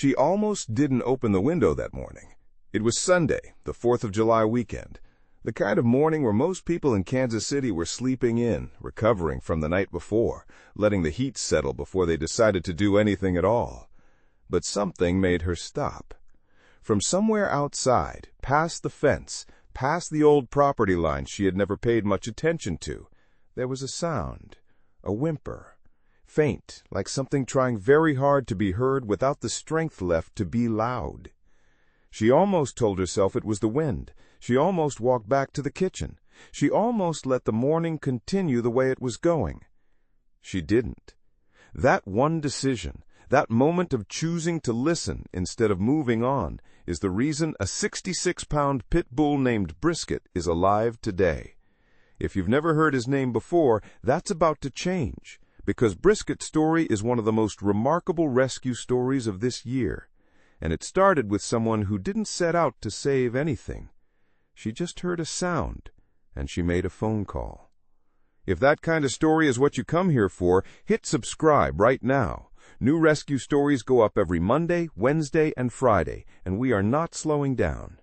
She almost didn't open the window that morning. It was Sunday, the 4th of July weekend, the kind of morning where most people in Kansas City were sleeping in, recovering from the night before, letting the heat settle before they decided to do anything at all. But something made her stop. From somewhere outside, past the fence, past the old property line she had never paid much attention to, there was a sound, a whimper, faint, like something trying very hard to be heard without the strength left to be loud. She almost told herself it was the wind. She almost walked back to the kitchen. She almost let the morning continue the way it was going. She didn't. That one decision, that moment of choosing to listen instead of moving on, is the reason a 66-pound pit bull named Brisket is alive today. If you've never heard his name before, that's about to change, because Brisket's story is one of the most remarkable rescue stories of this year. And it started with someone who didn't set out to save anything. She just heard a sound, and she made a phone call. If that kind of story is what you come here for, hit subscribe right now. New rescue stories go up every Monday, Wednesday, and Friday, and we are not slowing down.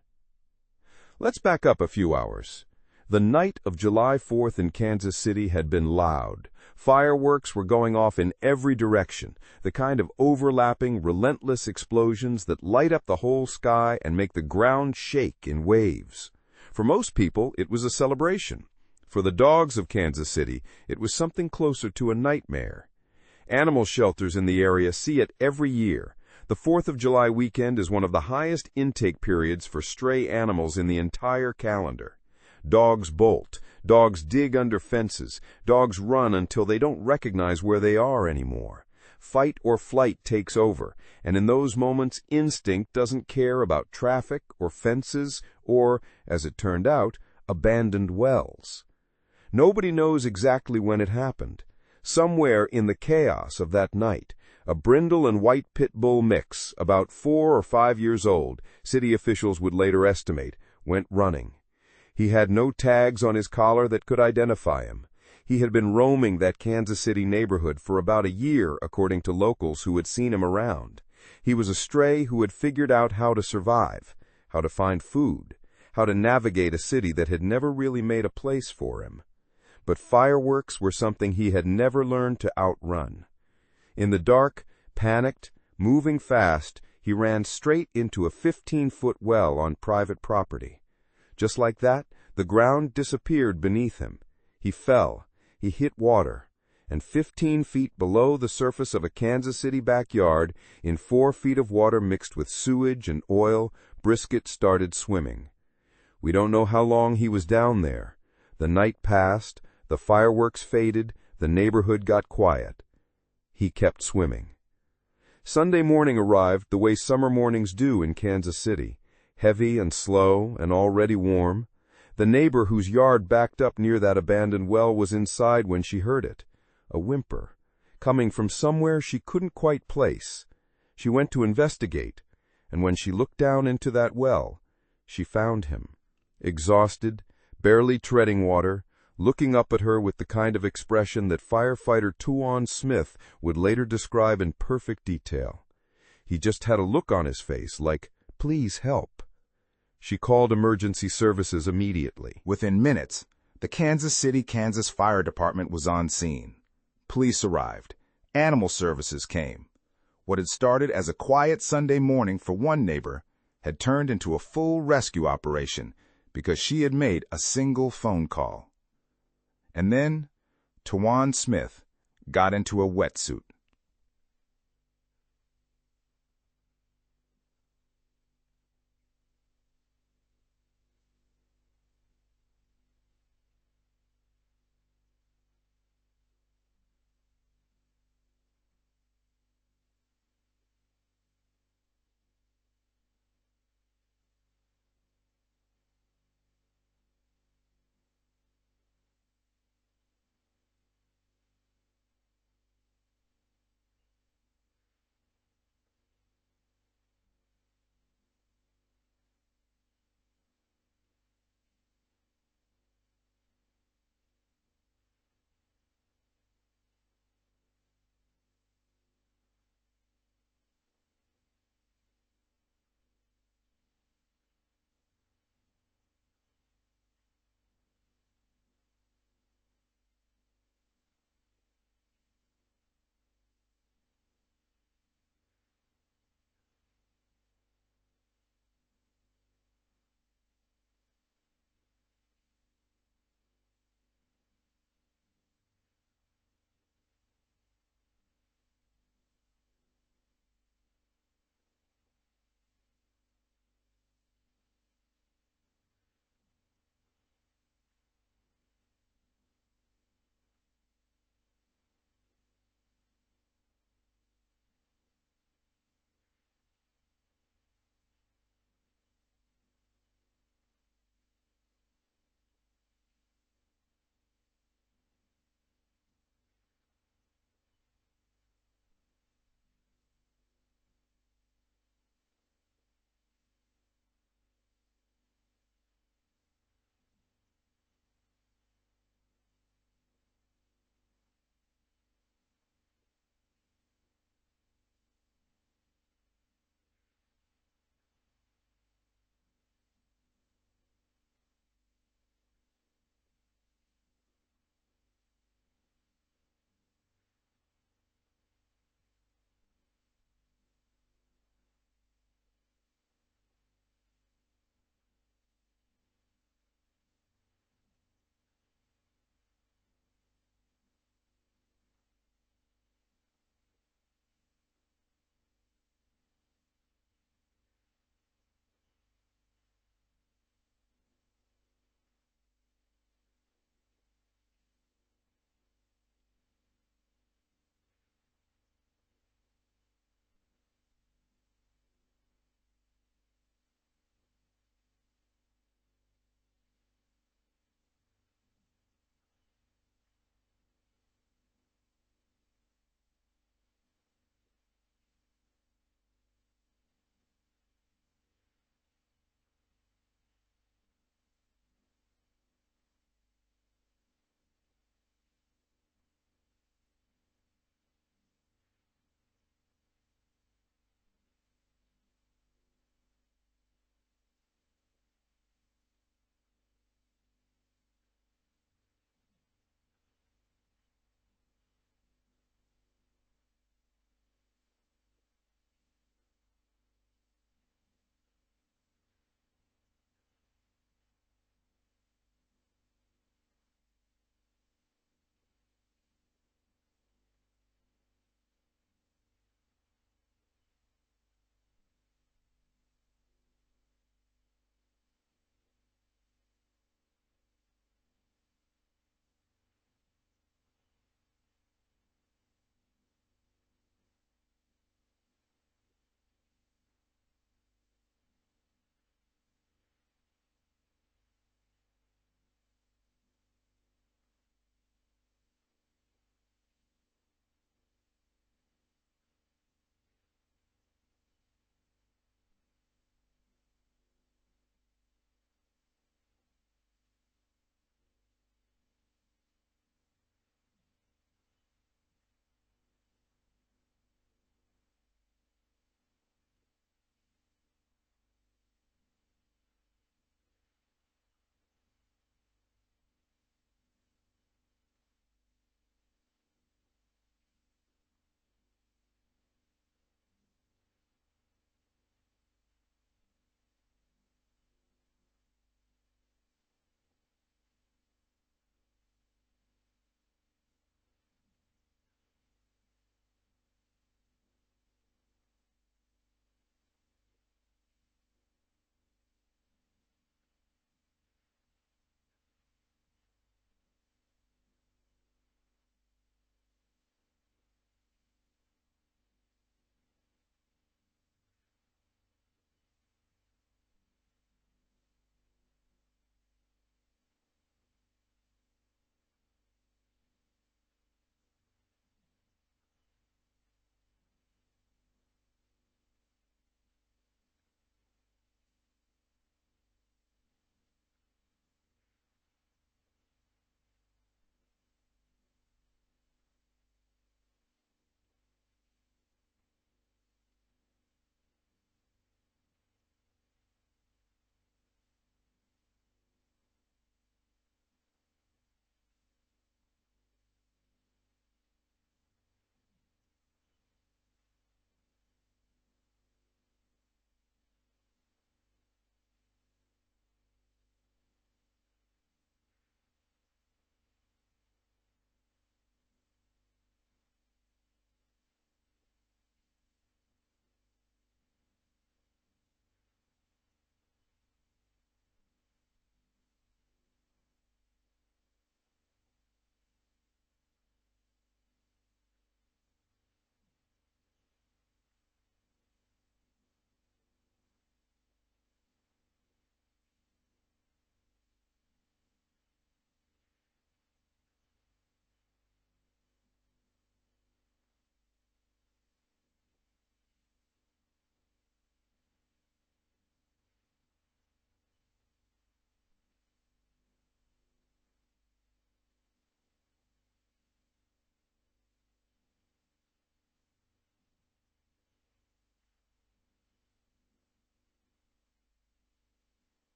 Let's back up a few hours. The night of July 4th in Kansas City had been loud. Fireworks were going off in every direction, the kind of overlapping, relentless explosions that light up the whole sky and make the ground shake in waves. For most people, it was a celebration. For the dogs of Kansas City, it was something closer to a nightmare. Animal shelters in the area see it every year. The 4th of July weekend is one of the highest intake periods for stray animals in the entire calendar. Dogs bolt, dogs dig under fences, dogs run until they don't recognize where they are anymore. Fight or flight takes over, and in those moments instinct doesn't care about traffic or fences or, as it turned out, abandoned wells. Nobody knows exactly when it happened. Somewhere in the chaos of that night, a brindle and white pit bull mix, about 4 or 5 years old, city officials would later estimate, went running. He had no tags on his collar that could identify him. He had been roaming that Kansas City neighborhood for about a year, according to locals who had seen him around. He was a stray who had figured out how to survive, how to find food, how to navigate a city that had never really made a place for him. But fireworks were something he had never learned to outrun. In the dark, panicked, moving fast, he ran straight into a 15-foot well on private property. Just like that, the ground disappeared beneath him. He fell, he hit water, and 15 feet below the surface of a Kansas City backyard, in 4 feet of water mixed with sewage and oil, Brisket started swimming. We don't know how long he was down there. The night passed, the fireworks faded, the neighborhood got quiet. He kept swimming. Sunday morning arrived the way summer mornings do in Kansas City. Heavy and slow and already warm. The neighbor whose yard backed up near that abandoned well was inside when she heard it. A whimper, coming from somewhere she couldn't quite place. She went to investigate, and when she looked down into that well, she found him, exhausted, barely treading water, looking up at her with the kind of expression that firefighter Towan Smith would later describe in perfect detail. He just had a look on his face like, "Please help." She called emergency services immediately. Within minutes, the Kansas City, Kansas Fire Department was on scene. Police arrived. Animal services came. What had started as a quiet Sunday morning for one neighbor had turned into a full rescue operation because she had made a single phone call. And then, Towan Smith got into a wetsuit.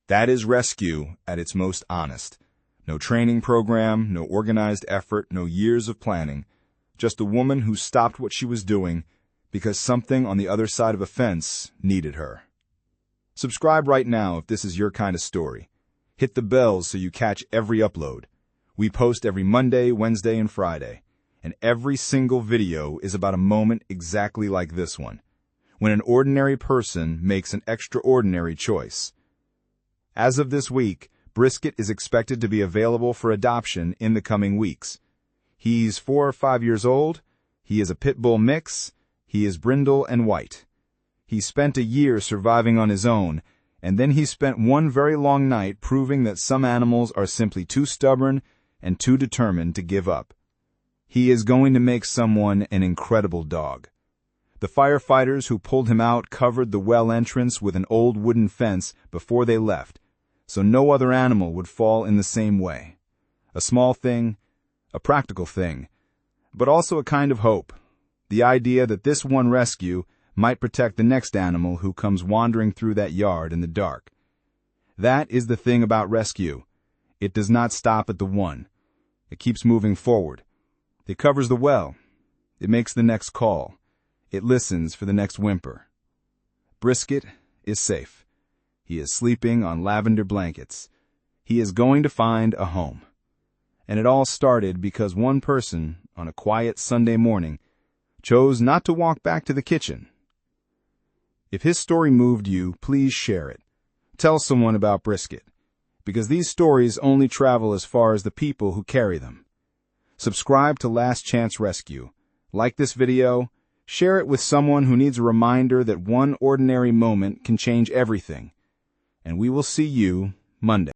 That is rescue at its most honest. No training program, no organized effort, no years of planning. Just a woman who stopped what she was doing because something on the other side of a fence needed her. Subscribe right now if this is your kind of story. Hit the bell so you catch every upload. We post every Monday, Wednesday, and Friday. And every single video is about a moment exactly like this one, when an ordinary person makes an extraordinary choice. As of this week, Brisket is expected to be available for adoption in the coming weeks. He's 4 or 5 years old. He is a pit bull mix. He is brindle and white. He spent a year surviving on his own, and then he spent one very long night proving that some animals are simply too stubborn and too determined to give up. He is going to make someone an incredible dog. The firefighters who pulled him out covered the well entrance with an old wooden fence before they left, so no other animal would fall in the same way. A small thing, a practical thing, but also a kind of hope. The idea that this one rescue might protect the next animal who comes wandering through that yard in the dark. That is the thing about rescue. It does not stop at the one. It keeps moving forward. It covers the well. It makes the next call. It listens for the next whimper. Brisket is safe. He is sleeping on lavender blankets. He is going to find a home. And it all started because one person, on a quiet Sunday morning, chose not to walk back to the kitchen. If his story moved you, please share it. Tell someone about Brisket, because these stories only travel as far as the people who carry them. Subscribe to Last Chance Rescue. Like this video, share it with someone who needs a reminder that one ordinary moment can change everything. And we will see you Monday.